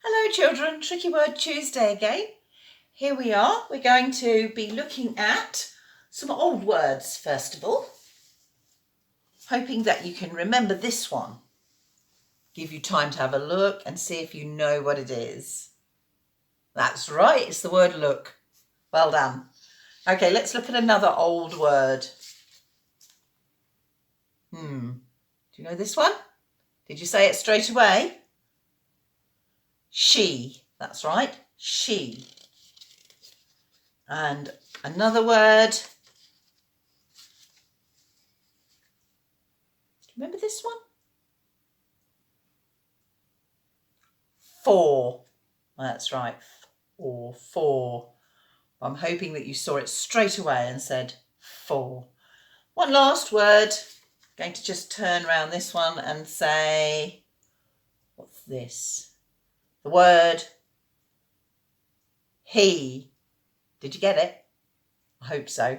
Hello children, Tricky Word Tuesday again. Here we are. We're going to be looking at some old words first of all. Hoping that you can remember this one. Give you time to have a look and see if you know what it is. That's right, it's the word look. Well done. Okay, let's look at another old word. Do you know this one? Did you say it straight away? She. That's right, she. And another word. Do you remember this one? For. That's right, or for. I'm hoping that you saw it straight away and said for. One last word. Going to just turn around this one and say, what's this? The word he. Did you get it? I hope so.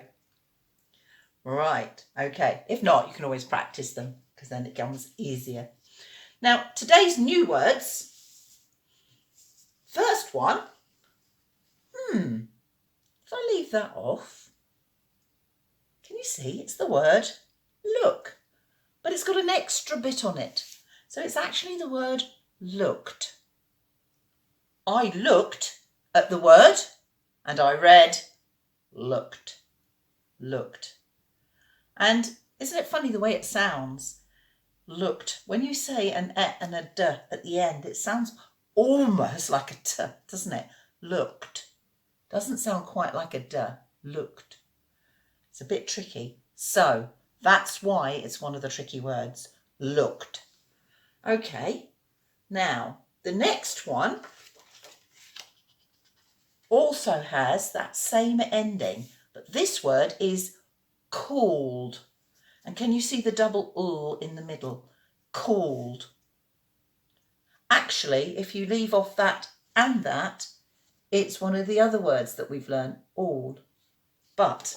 Right, okay. If not, you can always practice them because then it becomes easier. Now, today's new words. First one. If I leave that off, can you see it's the word look, but it's got an extra bit on it. So it's actually the word looked. I looked at the word and I read looked, looked. And isn't it funny the way it sounds? Looked. When you say an e and a d at the end, it sounds almost like a t, doesn't it? Looked. Doesn't sound quite like a d. Looked. It's a bit tricky. So that's why it's one of the tricky words. Looked. Okay. Now, the next one also has that same ending, but this word is called. And can you see the double ul in the middle? Called. Actually, if you leave off that and that, it's one of the other words that we've learned, all. But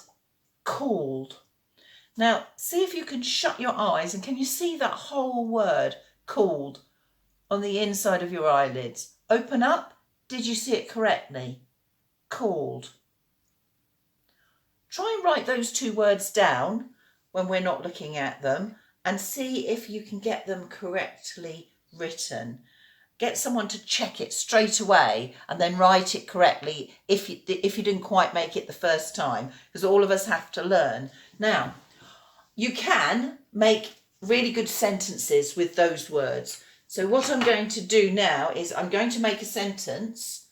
called. Now, see if you can shut your eyes and can you see that whole word, called, on the inside of your eyelids? Open up. Did you see it correctly? Called. Try and write those two words down when we're not looking at them and see if you can get them correctly written. Get someone to check it straight away and then write it correctly if you didn't quite make it the first time, because all of us have to learn. Now, you can make really good sentences with those words. So what I'm going to do now is I'm going to make a sentence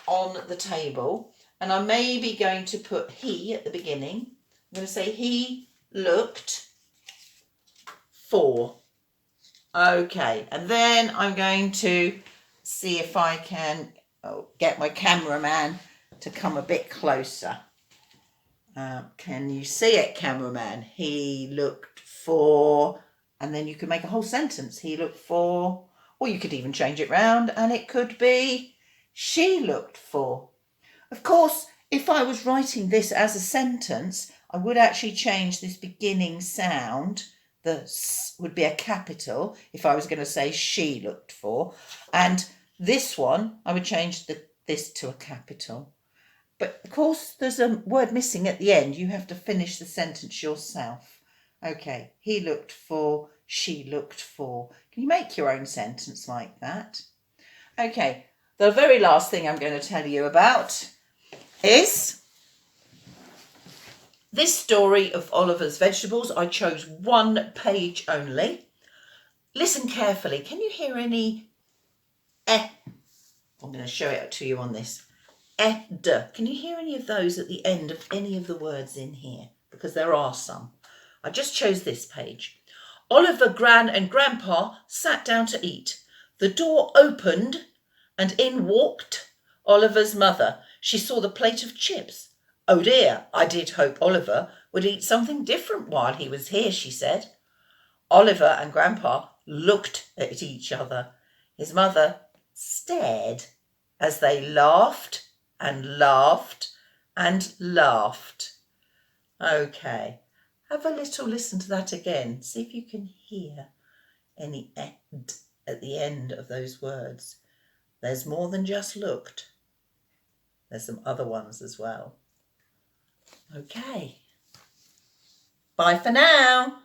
on the table and I'm maybe going to put he at the beginning. I'm going to say he looked for. Okay, and then I'm going to see if I can get my cameraman to come a bit closer. Can you see it, cameraman? He looked for, and then you can make a whole sentence. He looked for, or you could even change it round and it could be she looked for. Of course, if I was writing this as a sentence, I would actually change this beginning sound. The s would be a capital if I was going to say she looked for. And this one, I would change this to a capital. But of course, there's a word missing at the end. You have to finish the sentence yourself. Okay, he looked for, she looked for. Can you make your own sentence like that? Okay, the very last thing I'm going to tell you about is this story of Oliver's vegetables. I chose one page only. Listen carefully. Can you hear any eh? I'm going to show it to you on this. D. Can you hear any of those at the end of any of the words in here? Because there are some. I just chose this page. Oliver, Gran and Grandpa sat down to eat. The door opened and in walked Oliver's mother. She saw the plate of chips. Oh dear, I did hope Oliver would eat something different while he was here, she said. Oliver and Grandpa looked at each other. His mother stared as they laughed and laughed and laughed. Okay, have a little listen to that again. See if you can hear any ed at the end of those words. There's more than just looked. There's some other ones as well. Okay. Bye for now.